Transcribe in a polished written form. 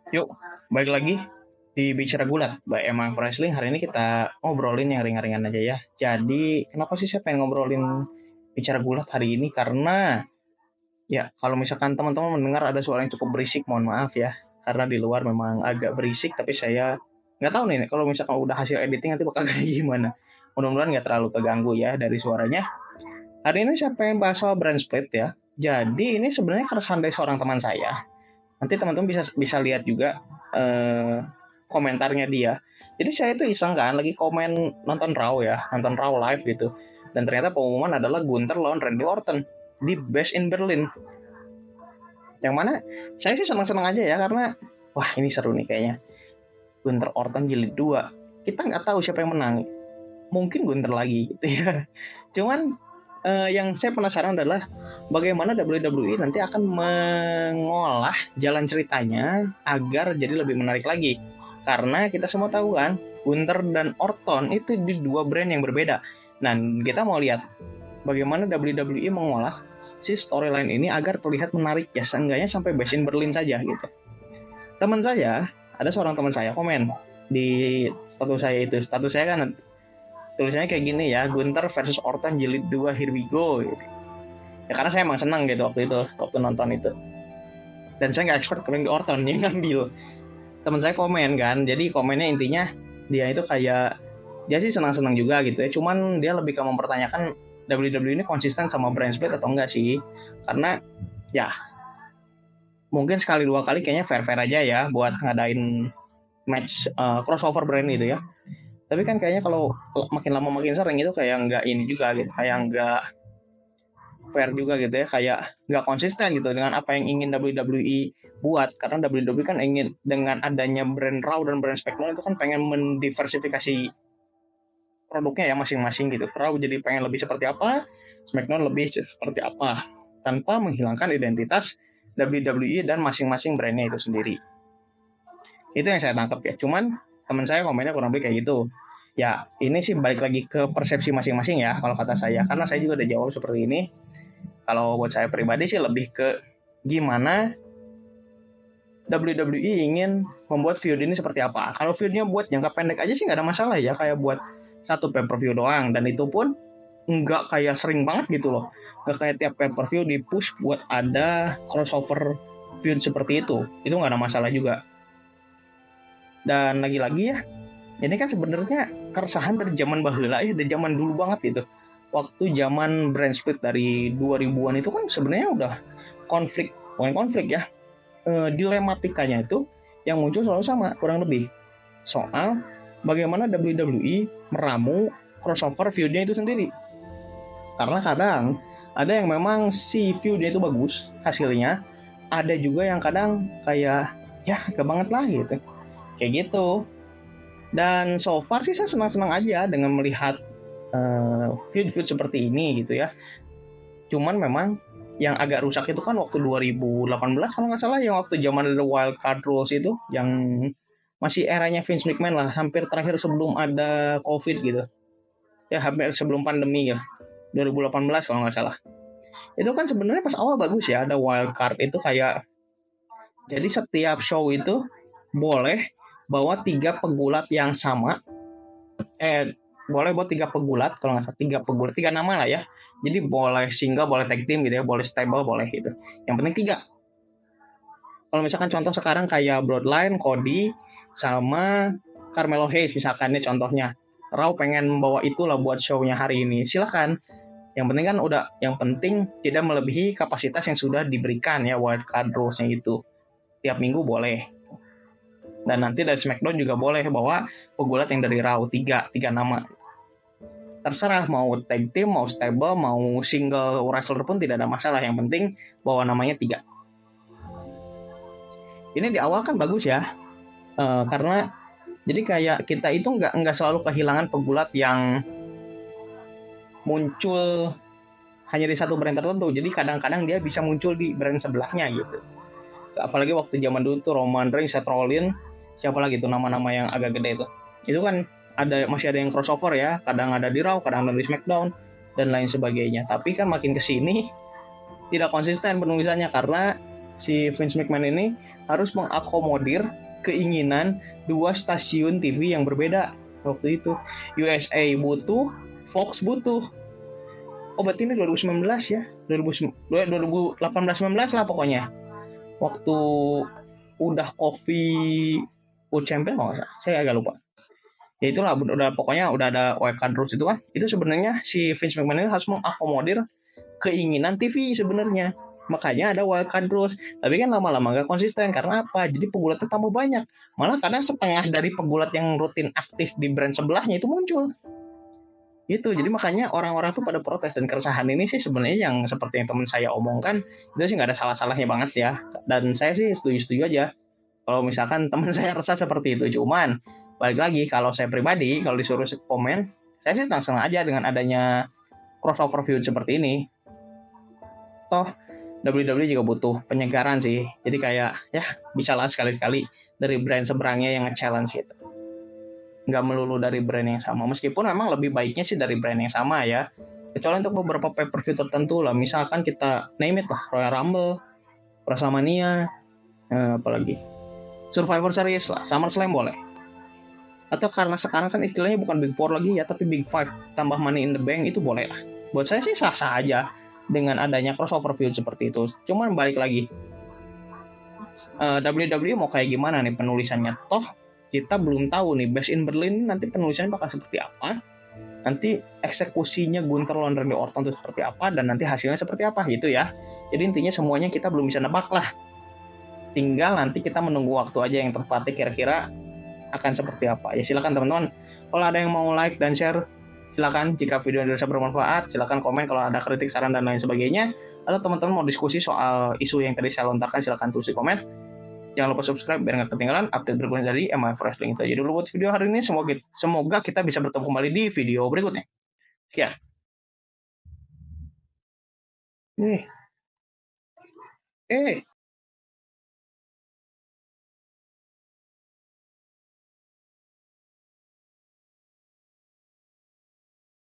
Yuk, balik lagi di Bicara Gulat, Mbak Emma Wrestling. Hari ini kita ngobrolin yang ringan-ringan aja ya. Jadi, kenapa sih saya pengen ngobrolin Bicara Gulat hari ini? Karena, ya, kalau misalkan teman-teman mendengar ada suara yang cukup berisik, mohon maaf ya. Karena di luar memang agak berisik, tapi saya nggak tahu nih, kalau misalkan udah hasil editing nanti bakal kayak gimana. Mudah-mudahan nggak terlalu keganggu ya dari suaranya. Hari ini saya pengen bahas soal brand split ya. Jadi, ini sebenarnya keresahan dari seorang teman saya. Nanti teman-teman bisa bisa lihat juga komentarnya dia. Jadi saya itu iseng kan lagi komen nonton Raw ya, nonton Raw live gitu. Dan ternyata pengumuman adalah Gunther lawan Randy Orton di Bash in Berlin. Yang mana saya sih senang-senang aja ya karena wah ini seru nih kayaknya. Gunther Orton jilid 2. Kita nggak tahu siapa yang menang. Mungkin Gunther lagi gitu ya. Cuman yang saya penasaran adalah bagaimana WWE nanti akan mengolah jalan ceritanya agar jadi lebih menarik lagi. Karena kita semua tahu kan, Gunther dan Orton itu di dua brand yang berbeda. Nah, kita mau lihat bagaimana WWE mengolah si storyline ini agar terlihat menarik ya, seenggaknya sampai Bash in Berlin saja gitu. Teman saya, ada seorang teman saya komen di status saya itu. Status saya kan tulisannya kayak gini ya, Gunther versus Orton jilid 2 here we go gitu. Ya karena saya emang senang gitu waktu nonton itu. Dan saya nggak expert kalau di Orton yang ngambil. Teman saya komen kan, jadi komennya intinya dia itu kayak dia sih senang-senang juga gitu ya. Cuman dia lebih ke mempertanyakan WWE ini konsisten sama brand split atau enggak sih? Karena ya mungkin sekali dua kali kayaknya fair-fair aja ya buat ngadain match crossover brand itu ya. Tapi kan kayaknya kalau makin lama makin sering itu kayak nggak ini juga gitu, kayak nggak fair juga gitu ya, kayak nggak konsisten gitu dengan apa yang ingin WWE buat. Karena WWE kan ingin dengan adanya brand Raw dan brand SmackDown itu kan pengen mendiversifikasi produknya ya masing-masing gitu. Raw jadi pengen lebih seperti apa, SmackDown lebih seperti apa, tanpa menghilangkan identitas WWE dan masing-masing brandnya itu sendiri. Itu yang saya tangkap ya. Cuman teman saya komennya kurang lebih kayak gitu. Ya, ini sih balik lagi ke persepsi masing-masing ya kalau kata saya. Karena saya juga udah jawab seperti ini. Kalau buat saya pribadi sih lebih ke gimana WWE ingin membuat feud ini seperti apa. Kalau feudnya buat jangka pendek aja sih nggak ada masalah ya, kayak buat satu pay per view doang, dan itu pun nggak kayak sering banget gitu loh. Nggak kayak tiap pay per view di push buat ada crossover feud seperti itu nggak ada masalah juga. Dan lagi-lagi ya, ini kan sebenarnya keresahan dari zaman bahula ya, dari zaman dulu banget gitu. Waktu zaman brand split dari 2000-an itu kan sebenarnya udah konflik, bukan konflik ya, dilematikanya itu yang muncul selalu sama kurang lebih soal bagaimana WWE meramu crossover feud-nya itu sendiri. Karena kadang ada yang memang si feud-nya itu bagus hasilnya, ada juga yang kadang kayak ya gak banget lah gitu. Kayak gitu. Dan so far sih saya senang-senang aja dengan melihat feud-feud seperti ini gitu ya. Cuman memang yang agak rusak itu kan waktu 2018 kalau nggak salah, yang waktu zaman ada wild card rules itu, yang masih eranya Vince McMahon lah, hampir terakhir sebelum ada COVID gitu. Ya hampir sebelum pandemi ya. 2018 kalau nggak salah. Itu kan sebenarnya pas awal bagus ya, ada wild card itu kayak jadi setiap show itu boleh bawa tiga pegulat yang sama, boleh buat tiga pegulat, kalau nggak salah tiga pegulat, tiga nama lah ya. Jadi boleh single, boleh tag team gitu ya, boleh stable, boleh gitu. Yang penting tiga. Kalau misalkan contoh sekarang kayak Bloodline, Cody, sama Carmelo Hayes misalkan ini contohnya. Raw pengen membawa itulah buat show-nya hari ini. Silakan. Yang penting kan udah, yang penting tidak melebihi kapasitas yang sudah diberikan ya wild card rules-nya itu. Tiap minggu boleh. Dan nanti dari SmackDown juga boleh bawa pegulat yang dari Raw, tiga nama. Terserah mau tag team, mau stable, mau single wrestler pun tidak ada masalah. Yang penting bawa namanya tiga. Ini di awal kan bagus ya, karena jadi kayak kita itu nggak selalu kehilangan pegulat yang muncul hanya di satu brand tertentu. Jadi kadang-kadang dia bisa muncul di brand sebelahnya gitu. Apalagi waktu zaman dulu tuh Roman Reigns, Seth Rollins, siapa lagi tuh nama-nama yang agak gede itu. Itu kan masih ada yang crossover ya, kadang ada di Raw, kadang ada di SmackDown dan lain sebagainya. Tapi kan makin kesini tidak konsisten penulisannya karena si Vince McMahon ini harus mengakomodir keinginan dua stasiun TV yang berbeda waktu itu. USA butuh, Fox butuh. Oh berarti ini 2019 ya, 2018-19 lah pokoknya. Waktu udah Coffee Champion nggak usah, saya agak lupa. Ya itulah, udah pokoknya udah ada wildcard rules itu kan. Itu sebenarnya si Vince McMahon ini harus mengakomodir keinginan TV sebenarnya. Makanya ada wildcard rules. Tapi kan lama-lama gak konsisten. Karena apa? Jadi pegulatnya tambah banyak. Malah kadang setengah dari pegulat yang rutin aktif di brand sebelahnya itu muncul. Itu jadi makanya orang-orang tuh pada protes, dan keresahan ini sih sebenarnya yang seperti yang teman saya omongkan itu sih nggak ada salah-salahnya banget ya, dan saya sih setuju-setuju aja kalau misalkan teman saya resah seperti itu. Cuman balik lagi, kalau saya pribadi kalau disuruh komen, saya sih senang-senang aja dengan adanya crossover feud seperti ini. Toh WWE juga butuh penyegaran sih, jadi kayak ya bisa lah sekali-sekali dari brand seberangnya yang nge-challenge gitu, nggak melulu dari brand yang sama, meskipun memang lebih baiknya sih dari brand yang sama ya, kecuali untuk beberapa pay-per-view tertentu lah, misalkan kita name it lah, Royal Rumble, WrestleMania, apalagi Survivor Series lah, SummerSlam boleh, atau karena sekarang kan istilahnya bukan Big Four lagi ya, tapi Big Five tambah Money in the Bank, itu boleh lah. Buat saya sih sah-sah aja dengan adanya crossover feud seperti itu. Cuman balik lagi, WWE mau kayak gimana nih penulisannya, toh kita belum tahu nih Best in Berlin nanti penulisannya bakal seperti apa, nanti eksekusinya Gunther lawan Randy Orton itu seperti apa, dan nanti hasilnya seperti apa gitu ya. Jadi intinya semuanya kita belum bisa nebak lah, tinggal nanti kita menunggu waktu aja yang tepat kira-kira akan seperti apa. Ya silakan teman-teman, kalau ada yang mau like dan share silakan, jika video ini bisa bermanfaat silakan komen, kalau ada kritik, saran dan lain sebagainya, atau teman-teman mau diskusi soal isu yang tadi saya lontarkan silakan tulis di komen. Jangan lupa subscribe biar nggak ketinggalan update berikutnya dari MF Wrestling. Itu aja dulu buat video hari ini. Semoga kita bisa bertemu kembali di video berikutnya. Sekian. Eh,